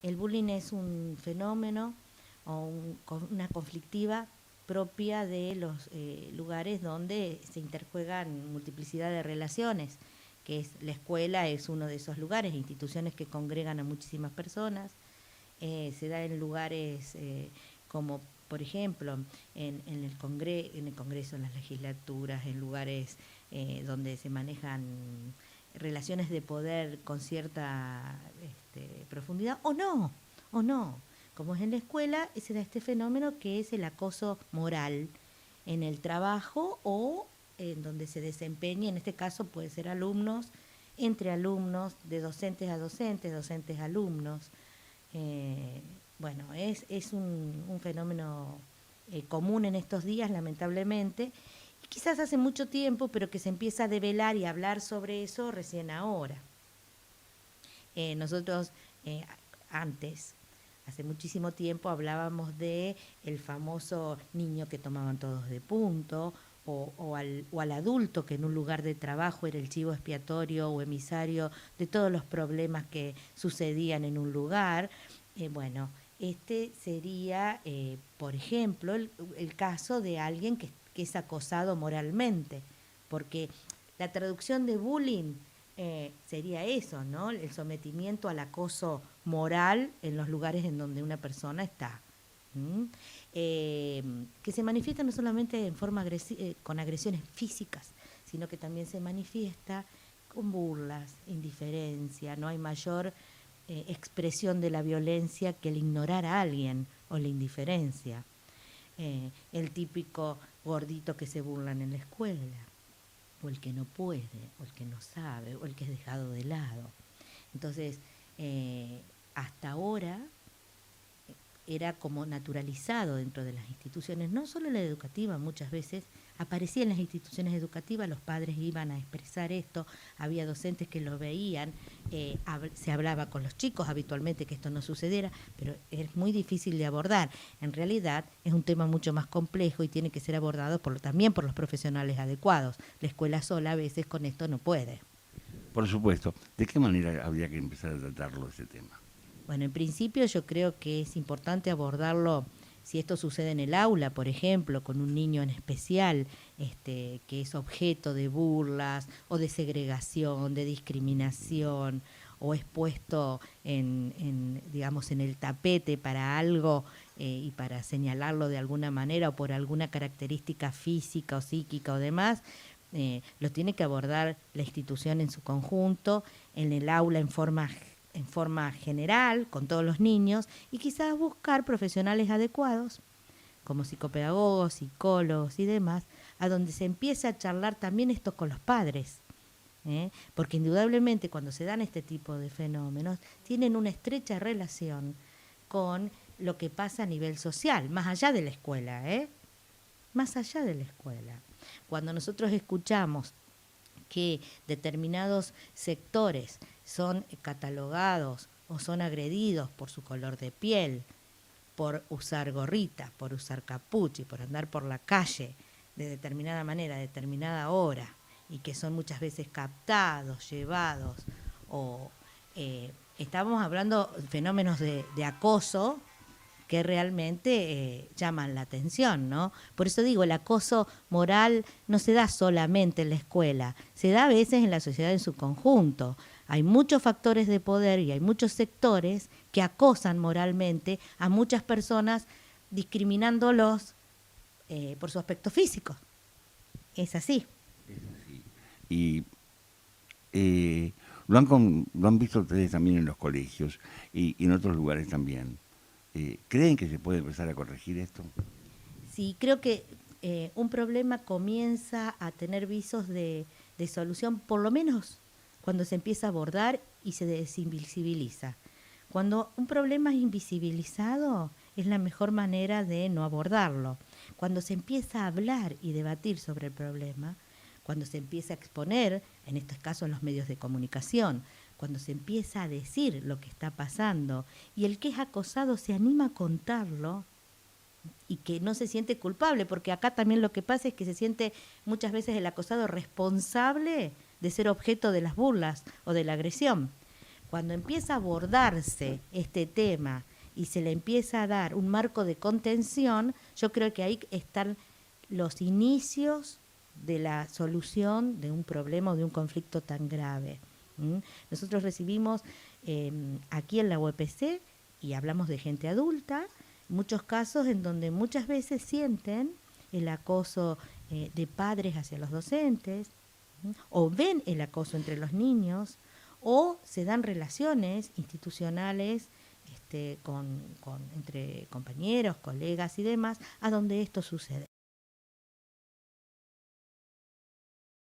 el bullying es un fenómeno o una conflictiva propia de los lugares donde se interjuegan multiplicidad de relaciones, que es la escuela es uno de esos lugares, instituciones que congregan a muchísimas personas. Se da en lugares como, por ejemplo, en el Congreso, en las legislaturas, en lugares donde se manejan relaciones de poder con cierta profundidad, o no. Como es en la escuela, se da este fenómeno que es el acoso moral en el trabajo o en donde se desempeña, en este caso puede ser alumnos, entre alumnos, de docentes a docentes, docentes a alumnos. Eh, bueno, es un fenómeno común en estos días, lamentablemente, y quizás hace mucho tiempo, pero que se empieza a develar y a hablar sobre eso recién ahora. Nosotros antes, hace muchísimo tiempo, hablábamos de el famoso niño que tomaban todos de punto, o al adulto que en un lugar de trabajo era el chivo expiatorio o emisario de todos los problemas que sucedían en un lugar. Bueno, este sería, por ejemplo, el caso de alguien que es acosado moralmente, porque la traducción de bullying sería eso, ¿no? El sometimiento al acoso moral en los lugares en donde una persona está. ¿Mm? Que se manifiesta no solamente en forma con agresiones físicas, sino que también se manifiesta con burlas, indiferencia. No hay mayor expresión de la violencia que el ignorar a alguien o la indiferencia. El típico gordito que se burlan en la escuela, o el que no puede, o el que no sabe, o el que es dejado de lado. Entonces, hasta ahora era como naturalizado dentro de las instituciones, no solo la educativa, muchas veces aparecía en las instituciones educativas, los padres iban a expresar esto, había docentes que lo veían, se hablaba con los chicos habitualmente que esto no sucediera, pero es muy difícil de abordar. En realidad es un tema mucho más complejo y tiene que ser abordado también por los profesionales adecuados. La escuela sola a veces con esto no puede. Por supuesto. ¿De qué manera habría que empezar a tratarlo ese tema? Bueno, en principio yo creo que es importante abordarlo si esto sucede en el aula, por ejemplo, con un niño en especial, que es objeto de burlas o de segregación, de discriminación, o es puesto digamos, en el tapete para algo y para señalarlo de alguna manera o por alguna característica física o psíquica o demás, lo tiene que abordar la institución en su conjunto, en el aula en forma general, con todos los niños, y quizás buscar profesionales adecuados, como psicopedagogos, psicólogos y demás, a donde se empiece a charlar también esto con los padres. Porque indudablemente cuando se dan este tipo de fenómenos, tienen una estrecha relación con lo que pasa a nivel social, más allá de la escuela, más allá de la escuela. Cuando nosotros escuchamos que determinados sectores son catalogados o son agredidos por su color de piel, por usar gorrita, por usar capucha y por andar por la calle de determinada manera, a determinada hora, y que son muchas veces captados, llevados, o estamos hablando de fenómenos de acoso que realmente llaman la atención, ¿no? Por eso digo, el acoso moral no se da solamente en la escuela, se da a veces en la sociedad en su conjunto. Hay muchos factores de poder y hay muchos sectores que acosan moralmente a muchas personas discriminándolos por su aspecto físico. Es así. Es así. Y lo han visto ustedes también en los colegios y en otros lugares también. ¿Creen que se puede empezar a corregir esto? Sí, creo que un problema comienza a tener visos de solución, por lo menos cuando se empieza a abordar y se desinvisibiliza. Cuando un problema es invisibilizado, es la mejor manera de no abordarlo. Cuando se empieza a hablar y debatir sobre el problema, cuando se empieza a exponer, en estos casos los medios de comunicación, cuando se empieza a decir lo que está pasando y el que es acosado se anima a contarlo y que no se siente culpable, porque acá también lo que pasa es que se siente muchas veces el acosado responsable de ser objeto de las burlas o de la agresión. Cuando empieza a abordarse este tema y se le empieza a dar un marco de contención, yo creo que ahí están los inicios de la solución de un problema o de un conflicto tan grave. Nosotros recibimos aquí en la UPC, y hablamos de gente adulta, muchos casos en donde muchas veces sienten el acoso de padres hacia los docentes, o ven el acoso entre los niños, o se dan relaciones institucionales entre compañeros, colegas y demás, a donde esto sucede.